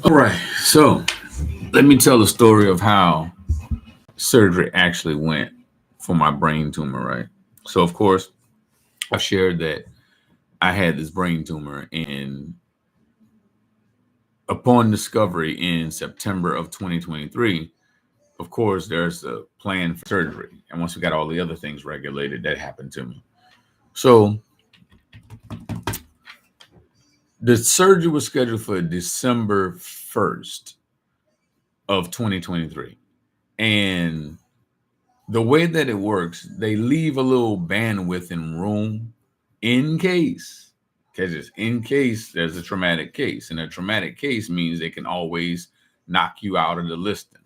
All right, so let me tell the story of how surgery actually went for my brain tumor, right? So, of course, I shared that I had this brain tumor, and upon discovery in September of 2023, of course, there's a plan for surgery. And once we got all the other things regulated, that happened to me. So, the surgery was scheduled for December 1st of 2023. And the way that it works, they leave a little bandwidth and room in case, because it's in case there's a traumatic case. And a traumatic case means they can always knock you out of the listing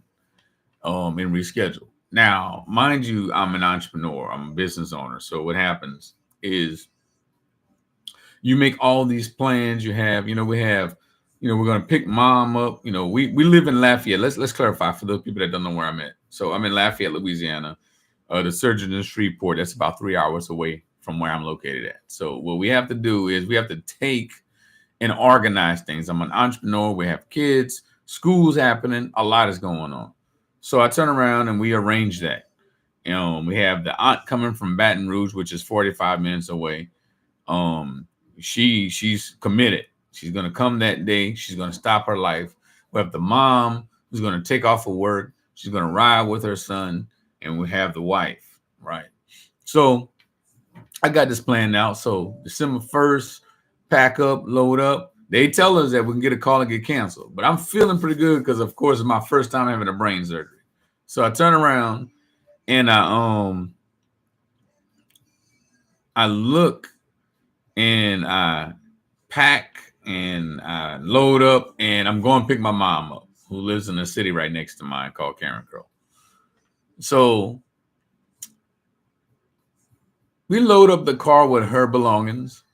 and reschedule. Now, mind you, I'm an entrepreneur, I'm a business owner. So what happens is you make all these plans. You have, we have, we're gonna pick mom up. We live in Lafayette. Let's clarify for those people that don't know where I'm at. So I'm in Lafayette, Louisiana. The surgeon in Shreveport, that's about 3 hours away from where I'm located at. So what we have to do is we have to take and organize things. I'm an entrepreneur. We have kids, school's happening, a lot is going on. So I turn around and we arrange that. We have the aunt coming from Baton Rouge, which is 45 minutes away. Um, she's committed. She's gonna come that day. She's gonna stop her life. We have the mom who's gonna take off of work. She's gonna ride with her son, and we have the wife, right? So I got this planned out. So December 1st, pack up, load up. They tell us that we can get a call and get canceled, but I'm feeling pretty good because, of course, it's my first time having a brain surgery. So I turn around and I look and I pack and I load up and I'm going to pick my mom up, who lives in a city right next to mine called Karen Crow. So we load up the car with her belongings,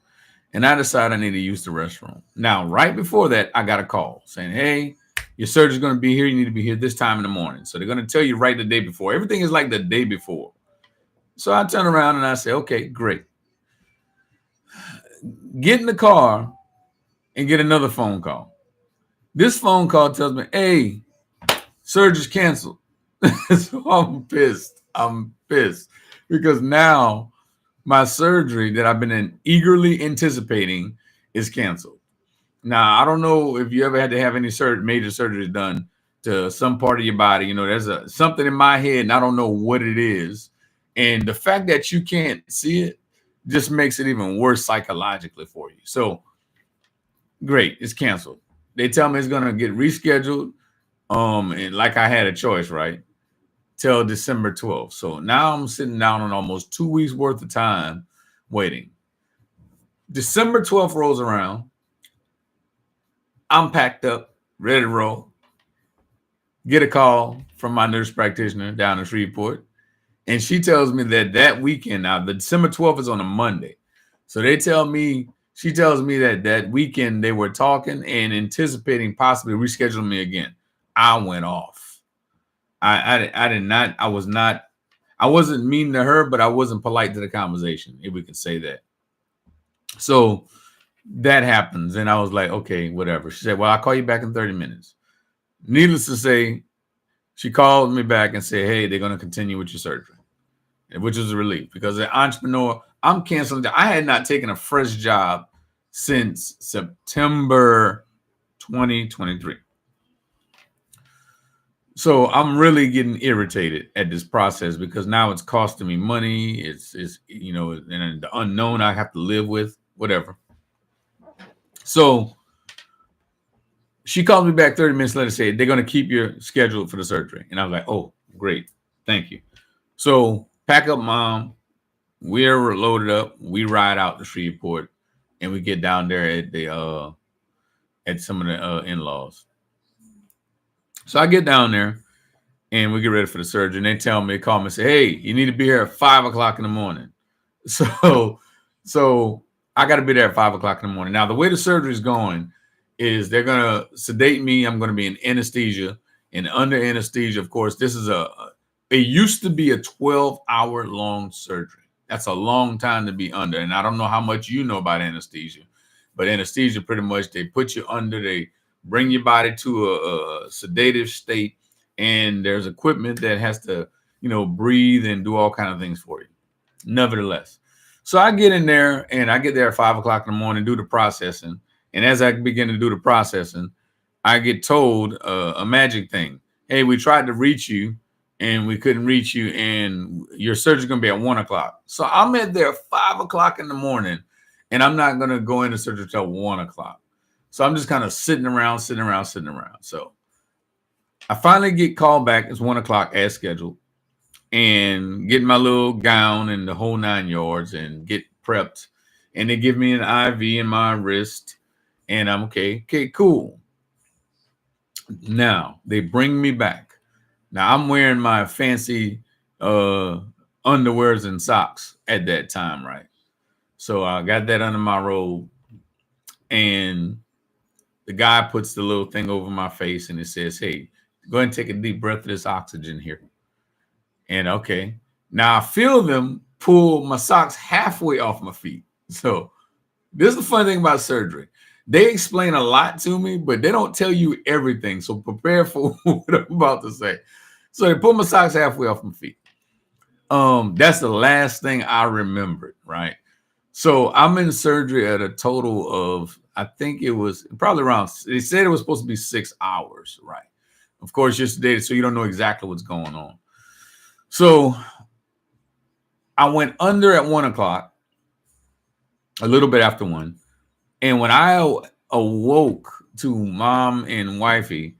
and I decide I need to use the restroom. Now, right before that, I got a call saying, hey, your surgeon's going to be here. You need to be here this time in the morning. So they're going to tell you right the day before. Everything is like the day before. So I turn around and I say, okay, great. Get in the car and get another phone call. This phone call tells me, hey, surgery's canceled. So I'm pissed. I'm pissed because now my surgery that I've been eagerly anticipating is canceled. Now, I don't know if you ever had to have any major surgeries done to some part of your body. There's something in my head and I don't know what it is. And the fact that you can't see it just makes it even worse psychologically for you. So great, it's canceled. They tell me it's gonna get rescheduled. And like I had a choice, right? Till December 12th. So now I'm sitting down on almost 2 weeks worth of time waiting. December 12th rolls around. I'm packed up, ready to roll. Get a call from my nurse practitioner down in Shreveport. And she tells me that weekend, now the December 12th is on a Monday. So she tells me that weekend they were talking and anticipating possibly rescheduling me again. I went off. I did not, I wasn't mean to her, but I wasn't polite to the conversation, if we could say that. So that happens. And I was like, okay, whatever. She said, well, I'll call you back in 30 minutes. Needless to say, she called me back and said, hey, they're going to continue with your surgery, which was a relief because as an entrepreneur, I'm canceling. I had not taken a fresh job since September 2023. So I'm really getting irritated at this process because now it's costing me money. It's and the unknown I have to live with, whatever. So she called me back 30 minutes later, said they're going to keep your schedule for the surgery. And I was like, oh, great. Thank you. So pack up, mom. We're loaded up. We ride out to Shreveport and we get down there at some of the in-laws. So I get down there and we get ready for the surgery. And they call me and say, hey, you need to be here at 5 o'clock in the morning. So I got to be there at 5 o'clock in the morning. Now, the way the surgery is going is they're going to sedate me. I'm going to be in anesthesia. And under anesthesia, of course, it used to be a 12-hour long surgery. That's a long time to be under. And I don't know how much you know about anesthesia, but anesthesia, pretty much, they put you under, they bring your body to a sedative state, and there's equipment that has to, breathe and do all kind of things for you. Nevertheless, so I get in there and I get there at 5 o'clock in the morning, do the processing, and as I begin to do the processing, I get told a magic thing. Hey, we tried to reach you and we couldn't reach you, and your surgery's gonna be at 1 o'clock. So I'm at there 5 o'clock in the morning, and I'm not gonna go into surgery till 1 o'clock. So I'm just kind of sitting around. So I finally get called back. It's 1 o'clock as scheduled, and get my little gown and the whole 9 yards and get prepped. And they give me an IV in my wrist, and I'm okay. Okay, cool. Now they bring me back. Now I'm wearing my fancy underwears and socks at that time, right? So I got that under my robe, and the guy puts the little thing over my face and it says, "Hey, go ahead and take a deep breath of this oxygen here." And okay, now I feel them pull my socks halfway off my feet. So this is the funny thing about surgery. They explain a lot to me, but they don't tell you everything. So prepare for what I'm about to say. So they pull my socks halfway off my feet. That's the last thing I remembered, right? So I'm in surgery at a total of, I think it was probably around, they said it was supposed to be 6 hours, right? Of course, you're sedated, so you don't know exactly what's going on. So I went under at 1 o'clock, a little bit after 1. And when I awoke to mom and wifey,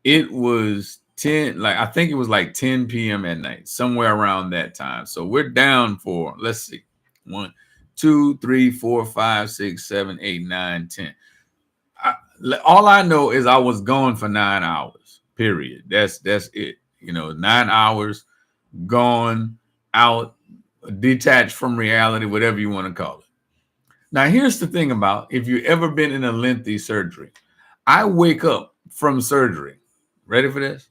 it was 10, like I think it was like 10 p.m. at night, somewhere around that time. So we're down for, let's see, 1, 2, 3, 4, 5, 6, 7, 8, 9, 10. All I know is I was gone for 9 hours, period. That's it. 9 hours gone, out, detached from reality, whatever you want to call it. Now, here's the thing about if you've ever been in a lengthy surgery. I wake up from surgery. Ready for this?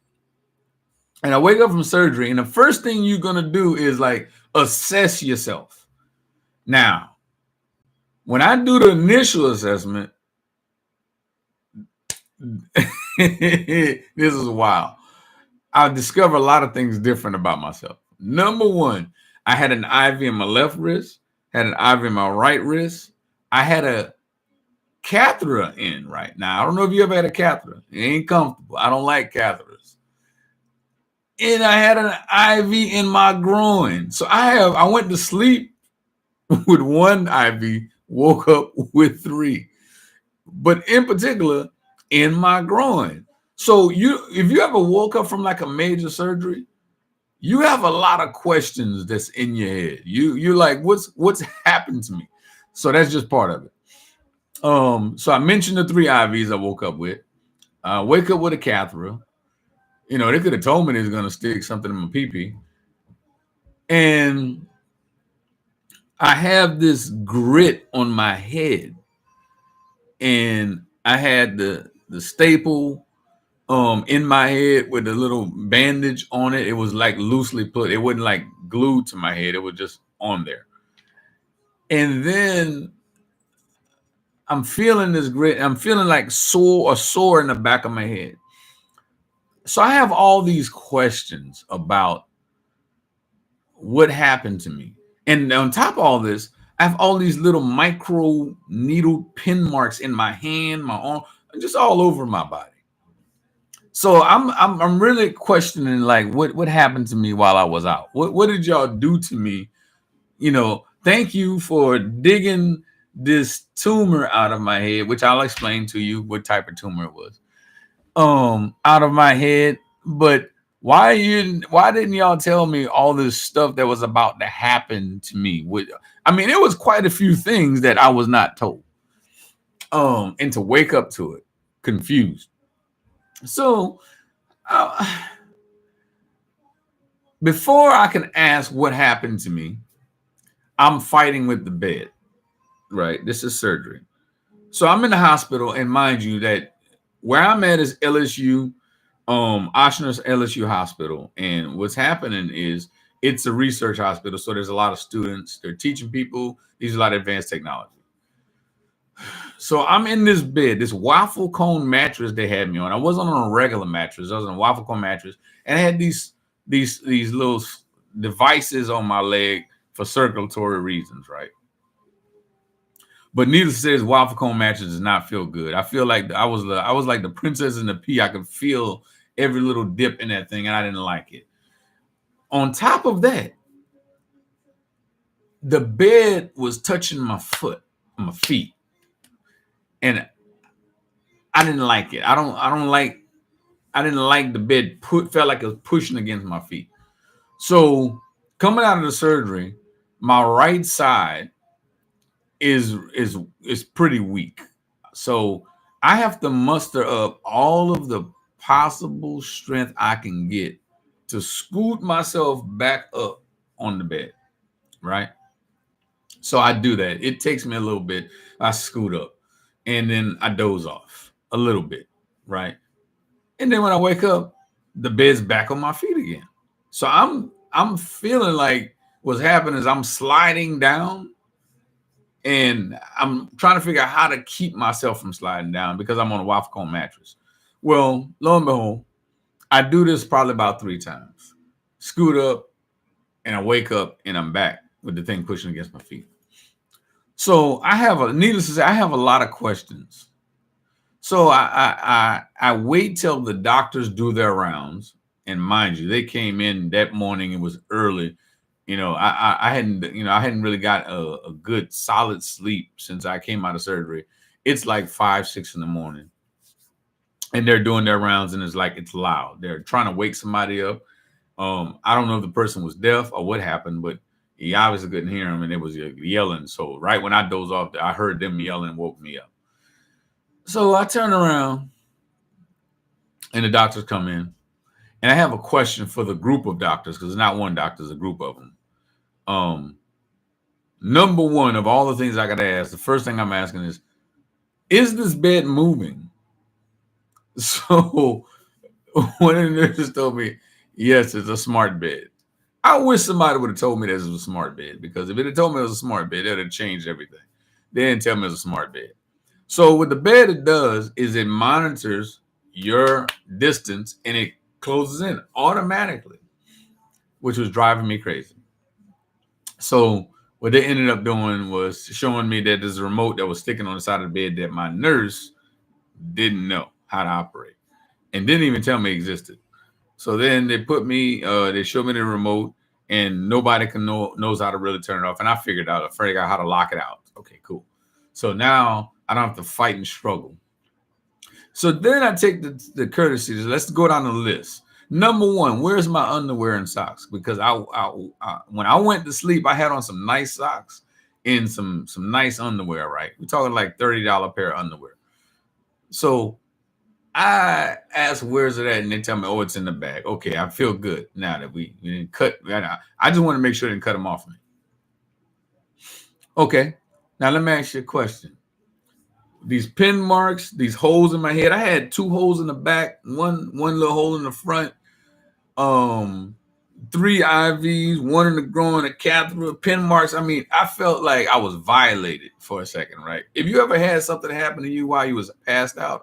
And I wake up from surgery, and the first thing you're going to do is like assess yourself. Now, when I do the initial assessment, this is wild. I discover a lot of things different about myself. Number one, I had an IV in my left wrist, had an IV in my right wrist. I had a catheter in right now. I don't know if you ever had a catheter. It ain't comfortable. I don't like catheters. And I had an IV in my groin. So I went to sleep with one IV, woke up with 3. But in particular, in my groin. So if you ever woke up from like a major surgery, you have a lot of questions that's in your head. You're like, what's happened to me? So that's just part of it. So I mentioned the 3 IVs I woke up with. Wake up with a catheter. They could have told me they was gonna stick something in my pee-pee. And I have this grit on my head. And I had the staple in my head with a little bandage on it. It was like loosely put. It wasn't like glued to my head. It was just on there. And then I'm feeling this grit. I'm feeling like sore in the back of my head. So I have all these questions about what happened to me. And on top of all this, I have all these little micro needle pin marks in my hand, my arm, just all over my body. So I'm really questioning like what happened to me while I was out. What did y'all do to me? Thank you for digging this tumor out of my head, which I'll explain to you what type of tumor it was. Out of my head, but why didn't y'all tell me all this stuff that was about to happen to me? It was quite a few things that I was not told. And to wake up to it, confused. So before I can ask what happened to me, I'm fighting with the bed, right? This is surgery. So I'm in the hospital, and mind you that where I'm at is LSU, Ochsner's LSU Hospital. And what's happening is it's a research hospital. So there's a lot of students. They're teaching people. These are a lot of advanced technology. So I'm in this bed, this waffle cone mattress they had me on. I wasn't on a regular mattress. I was on a waffle cone mattress, and I had these little devices on my leg for circulatory reasons, right? But needless to say, this waffle cone mattress does not feel good. I feel like I was like the princess and the pea. I could feel every little dip in that thing, and I didn't like it. On top of that, the bed was touching my feet, and I didn't like it. I didn't like the bed. Felt like it was pushing against my feet. So coming out of the surgery, my right side is pretty weak. So I have to muster up all of the possible strength I can get to scoot myself back up on the bed, right? So I do that. It takes me a little bit. I scoot up and then I doze off a little bit, right? And then when I wake up, the bed's back on my feet again. So I'm feeling like what's happening is I'm sliding down and I'm trying to figure out how to keep myself from sliding down because I'm on a waffle cone mattress. Well, lo and behold, I do this probably about 3 times. Scoot up and I wake up and I'm back with the thing pushing against my feet. So needless to say, I have a lot of questions. So I wait till the doctors do their rounds, and mind you, they came in that morning. It was early. I hadn't really got a good solid sleep since I came out of surgery. It's like 5, 6 in the morning, and they're doing their rounds, and it's loud. They're trying to wake somebody up. I don't know if the person was deaf or what happened, but he obviously couldn't hear him, and it was yelling. So right when I dozed off, I heard them yelling and woke me up. So I turn around and the doctors come in. And I have a question for the group of doctors because it's not one doctor, it's a group of them. Number one of all the things I got to ask, the first thing I'm asking is this bed moving? So one of the nurses told me, yes, it's a smart bed. I wish somebody would have told me this was a smart bed because if it had told me it was a smart bed, it would have changed everything. They didn't tell me it was a smart bed. So what the bed it does is it monitors your distance and it closes in automatically, which was driving me crazy. So what they ended up doing was showing me that there's a remote that was sticking on the side of the bed that my nurse didn't know how to operate and didn't even tell me existed. So then they showed me the remote and nobody knows how to really turn it off. And I figured out how to lock it out. Okay, cool. So now I don't have to fight and struggle. So then I take the courtesy. Let's go down the list. Number one, where's my underwear and socks? Because when I went to sleep, I had on some nice socks and some nice underwear. Right, we're talking like $30 pair of underwear. So I asked, "Where's it at?" And they tell me, "Oh, it's in the bag." Okay, I feel good now that we didn't cut. I just want to make sure they didn't cut them off me. Okay, now let me ask you a question. These pin marks, these holes in my head. I had 2 holes in the back, one little hole in the front, 3 IVs, one in the groin, a catheter, pin marks. I mean, I felt like I was violated for a second, right? If you ever had something happen to you while you was passed out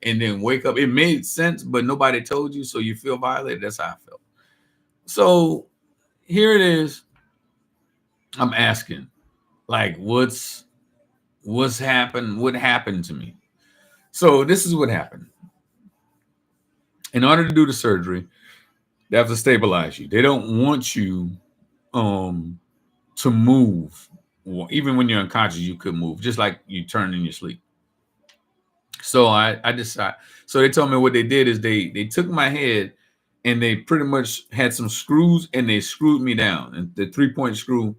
and then wake up, it made sense, but nobody told you, so you feel violated. That's how I felt. So here it is. I'm asking, like, what's happened? What happened to me? So this is what happened. In order to do the surgery, they have to stabilize you. They don't want you to move. Even when you're unconscious, you could move, just like you turn in your sleep. So I decided. So they told me what they did is they took my head and they pretty much had some screws and they screwed me down, and the 3-point screw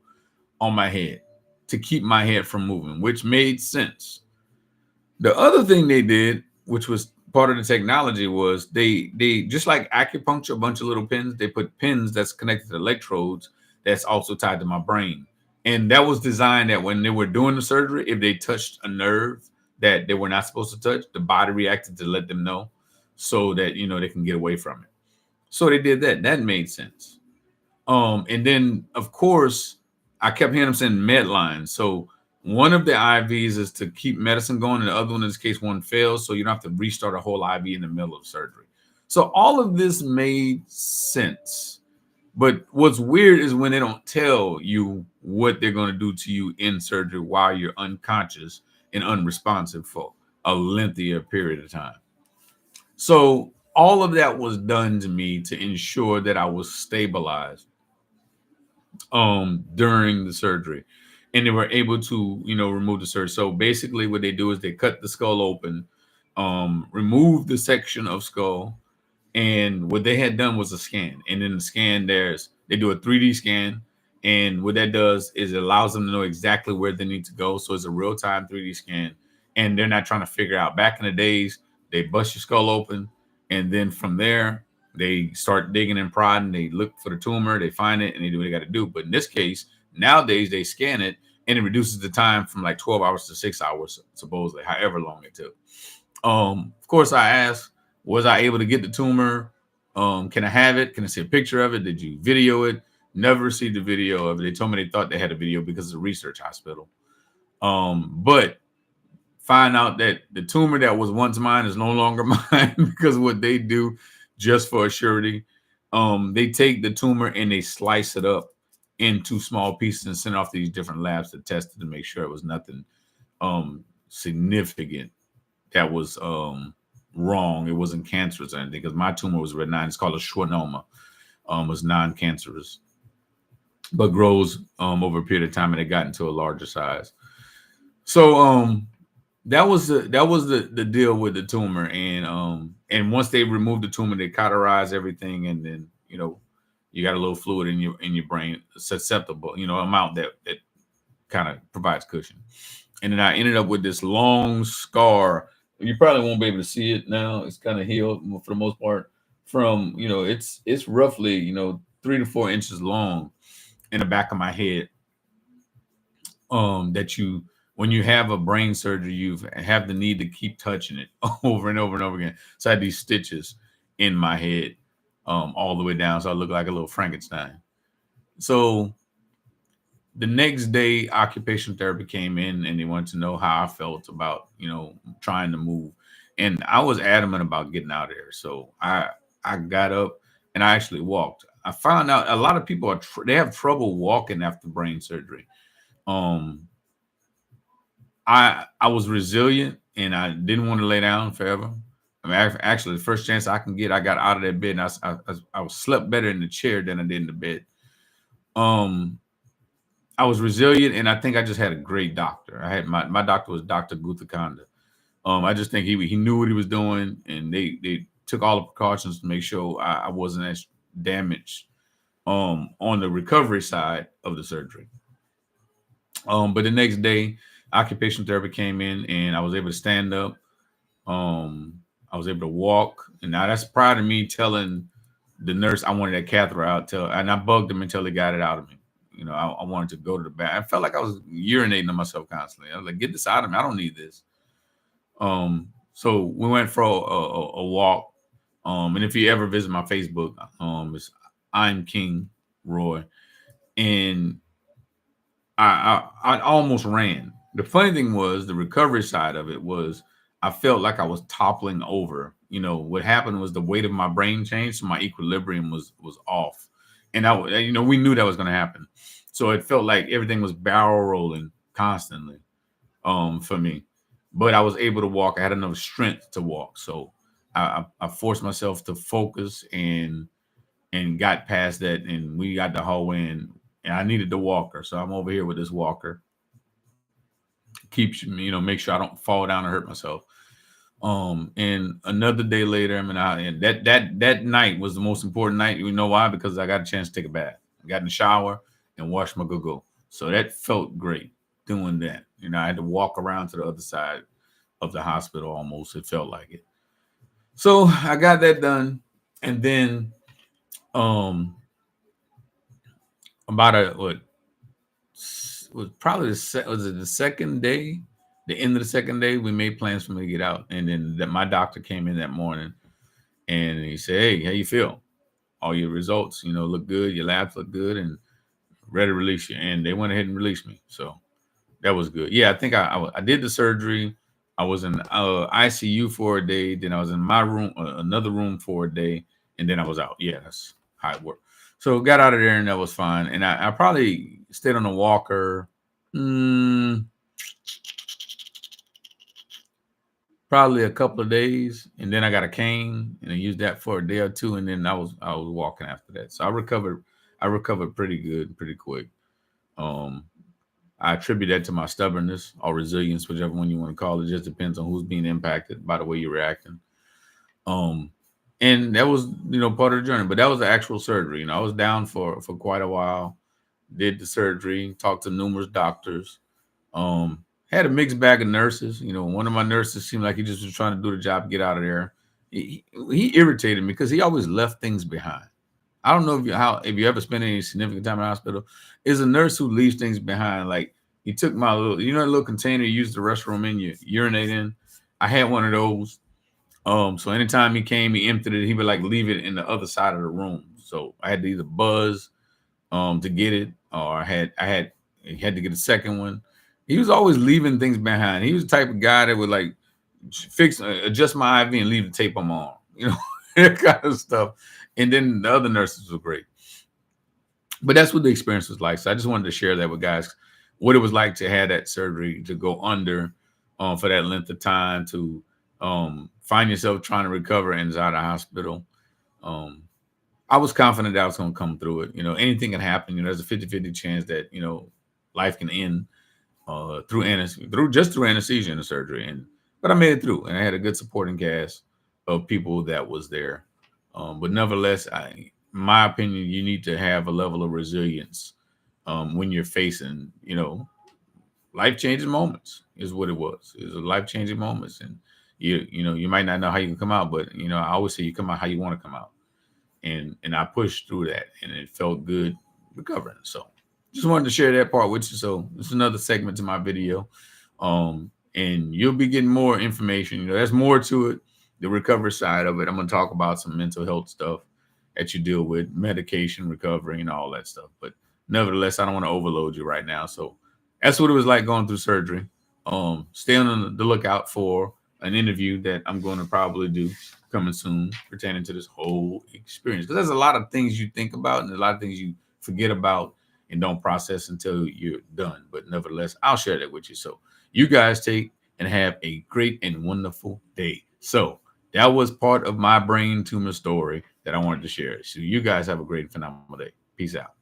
on my head to keep my head from moving, which made sense. The other thing they did, which was part of the technology, was they just like acupuncture, a bunch of little pins. They put pins that's connected to electrodes that's also tied to my brain, and that was designed that when they were doing the surgery, if they touched a nerve that they were not supposed to touch, the body reacted to let them know, so that they can get away from it. So they did that. That made sense. And then of course I kept hearing them saying Medline. So One of the IVs is to keep medicine going, and the other one, in this case, one fails, so you don't have to restart a whole IV in the middle of surgery. So all of this made sense. But what's weird is when they don't tell you what they're going to do to you in surgery while you're unconscious and unresponsive for a lengthier period of time. So all of that was done to me to ensure that I was stabilized during the surgery, and they were able to remove the surgery. So basically what they do is they cut the skull open, remove the section of skull, and what they had done was a scan. And in the scan, they do a 3D scan, and what that does is it allows them to know exactly where they need to go. So it's a real-time 3D scan, and they're not trying to figure out. Back in the days, they bust your skull open, and then from there they start digging and prodding. They look for the tumor, they find it, and they do what they got to do. But in this case, nowadays they scan it, and it reduces the time from like 12 hours to 6 hours, supposedly, however long it took. Of course, I asked, was I able to get the tumor? Can I have it? Can I see a picture of it? Did you video it? Never received a video of it. They told me they thought they had a video because it's a research hospital. But find out that the tumor that was once mine is no longer mine because what they do, just for a surety, they take the tumor and they slice it up into small pieces and send off to these different labs to test it to make sure it was nothing significant that was wrong. It wasn't cancerous or anything, because my tumor was benign. It's called a schwannoma. Was non-cancerous, but grows over a period of time, and it got into a larger size. So that was the deal with the tumor, and once they removed the tumor, they cauterize everything, and then you got a little fluid in your brain, susceptible amount that kind of provides cushion. And then I ended up with this long scar. You probably won't be able to see it now. It's kind of healed for the most part. From it's roughly 3 to 4 inches long in the back of my head. That when you have a brain surgery, you have the need to keep touching it over and over and over again. So I had these stitches in my head, all the way down, so I look like a little Frankenstein. So the next day, occupational therapy came in, and they wanted to know how I felt about trying to move, and I was adamant about getting out of there. So I got up and I actually walked. I found out a lot of people they have trouble walking after brain surgery. Um, I was resilient, and I didn't want to lay down forever. I mean, actually, the first chance I can get, I got out of that bed, and I slept better in the chair than I did in the bed. Um, I was resilient, and I think I just had a great doctor. I had my doctor was Dr. Guthakanda. I just think he knew what he was doing, and they took all the precautions to make sure I wasn't as damaged on the recovery side of the surgery. But the next day, occupational therapy came in, and I was able to stand up. I was able to walk, and now that's prior to me telling the nurse I wanted that catheter out. And I bugged them until they got it out of me. I wanted to go to the bath. I felt like I was urinating on myself constantly. I was like, "Get this out of me! I don't need this." So we went for a walk. And if you ever visit my Facebook, it's I'm King Roy, and I almost ran. The funny thing was the recovery side of it was I felt like I was toppling over. What happened was the weight of my brain changed, so my equilibrium was off, and we knew that was going to happen. So it felt like everything was barrel rolling constantly for me, but I was able to walk. I had enough strength to walk, so I forced myself to focus and got past that, and we got the hallway, and I needed the walker, so I'm over here with this walker. Keeps me, make sure I don't fall down and hurt myself. And another day later, I mean, and that night was the most important night. You know why? Because I got a chance to take a bath. I got in the shower and washed my go. So that felt great doing that. I had to walk around to the other side of the hospital almost. It felt like it. So I got that done, and then about was probably was it the second day, the end of the second day, we made plans for me to get out, and then my doctor came in that morning, and he said, "Hey, how you feel? All your results, look good. Your labs look good, and ready to release you." And they went ahead and released me. So that was good. Yeah, I think I did the surgery. I was in ICU for a day. Then I was in my room, another room for a day, and then I was out. Yeah, that's how it worked. So got out of there, and that was fine. And I probably stayed on a walker, mm, probably a couple of days, and then I got a cane, and I used that for a day or two, and then I was walking after that. So I recovered pretty good, pretty quick. Um, I attribute that to my stubbornness or resilience, whichever one you want to call it. Just depends on who's being impacted by the way you're reacting. Um, and that was, part of the journey. But that was the actual surgery. I was down for quite a while. Did the surgery, talked to numerous doctors. Had a mixed bag of nurses. One of my nurses seemed like he just was trying to do the job, get out of there. He irritated me because he always left things behind. I don't know if you ever spent any significant time in the hospital. Is a nurse who leaves things behind. Like he took my little, a little container you use the restroom in, you urinate in. I had one of those. So anytime he came, he emptied it. He would like leave it in the other side of the room. So I had to either buzz to get it, or I had to get a second one. He was always leaving things behind. He was the type of guy that would like adjust my IV and leave the tape on my arm, that kind of stuff. And then the other nurses were great. But that's what the experience was like. So I just wanted to share that with guys, what it was like to have that surgery, to go under for that length of time, to find yourself trying to recover inside a hospital. Um, I was confident that I was going to come through it. Anything can happen. There's a 50-50 chance that, life can end through anesthesia, through anesthesia and the surgery. But I made it through, and I had a good supporting cast of people that was there. But nevertheless, my opinion, you need to have a level of resilience when you're facing, life changing moments. Is what it was. It was a life changing moments, and you might not know how you can come out, but I always say you come out how you want to come out, and I pushed through that, and it felt good recovering. So just wanted to share that part with you. So it's another segment to my video. And you'll be getting more information. There's more to it, the recovery side of it. I'm going to talk about some mental health stuff that you deal with, medication, recovery, and all that stuff. But nevertheless, I don't want to overload you right now. So that's what it was like going through surgery. Stay on the lookout for an interview that I'm going to probably do coming soon pertaining to this whole experience. Because there's a lot of things you think about and a lot of things you forget about and don't process until you're done. But nevertheless, I'll share that with you. So you guys take and have a great and wonderful day. So that was part of my brain tumor story that I wanted to share. So you guys have a great and phenomenal day. Peace out.